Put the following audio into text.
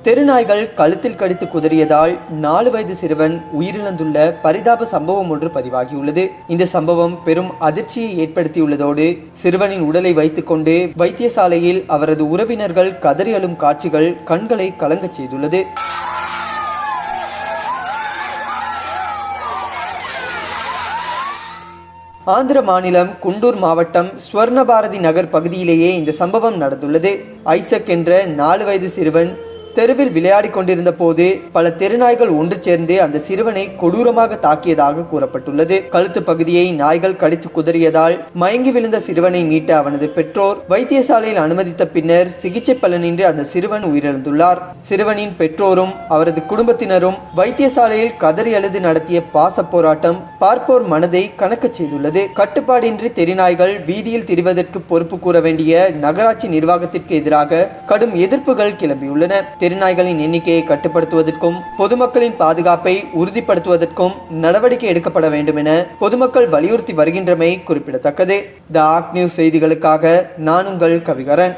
தெருநாய்கள் கழுத்தில் கடித்து குதறியதால் 4 வயது சிறுவன் உயிரிழந்துள்ள பரிதாப சம்பவம் ஒன்று பதிவாகியுள்ளது. இந்த சம்பவம் பெரும் அதிர்ச்சியை ஏற்படுத்தியுள்ளதோடு சிறுவனின் உடலை வைத்துக்கொண்டு வைத்தியசாலையில் அவரது உறவினர்கள் கதறி அழும் காட்சிகள் கண்களை கலங்கச் செய்துள்ளது. ஆந்திர மாநிலம் குண்டூர் மாவட்டம் ஸ்வர்ணபாரதி நகர் பகுதியிலேயே இந்த சம்பவம் நடந்துள்ளது. ஐசக் என்ற 4 வயது சிறுவன் தெருவில் விளையாடி கொண்டிருந்த போது பல தெருநாய்கள் ஒன்று சேர்ந்து அந்த சிறுவனை கொடூரமாக தாக்கியதாக கூறப்பட்டுள்ளது. கழுத்து பகுதியை நாய்கள் கடித்து குதறியதால் மயங்கி விழுந்த சிறுவனை மீட்ட அவனது பெற்றோர் வைத்தியசாலையில் அனுமதித்த பின்னர் சிகிச்சை பலனின்றி அந்த சிறுவன் உயிரிழந்துள்ளார். சிறுவனின் பெற்றோரும் அவரது குடும்பத்தினரும் வைத்தியசாலையில் கதறி அழுது நடத்திய பாச போராட்டம் பார்ப்போர் மனதை கணக்கச் செய்துள்ளது. கட்டுப்பாடின்றி தெருநாய்கள் வீதியில் திரிவதற்கு பொறுப்பு கூற வேண்டிய நகராட்சி நிர்வாகத்திற்கு எதிராக கடும் எதிர்ப்புகள் கிளம்பியுள்ளன. தெருநாய்களின் எண்ணிக்கையை கட்டுப்படுத்துவதற்கும் பொதுமக்களின் பாதுகாப்பை உறுதிப்படுத்துவதற்கும் நடவடிக்கை எடுக்கப்பட வேண்டும் என பொதுமக்கள் வலியுறுத்தி வருகின்றமை குறிப்பிடத்தக்கது. தி ஆர்க் நியூஸ் செய்திகளுக்காக நான் உங்கள் கவிகரன்.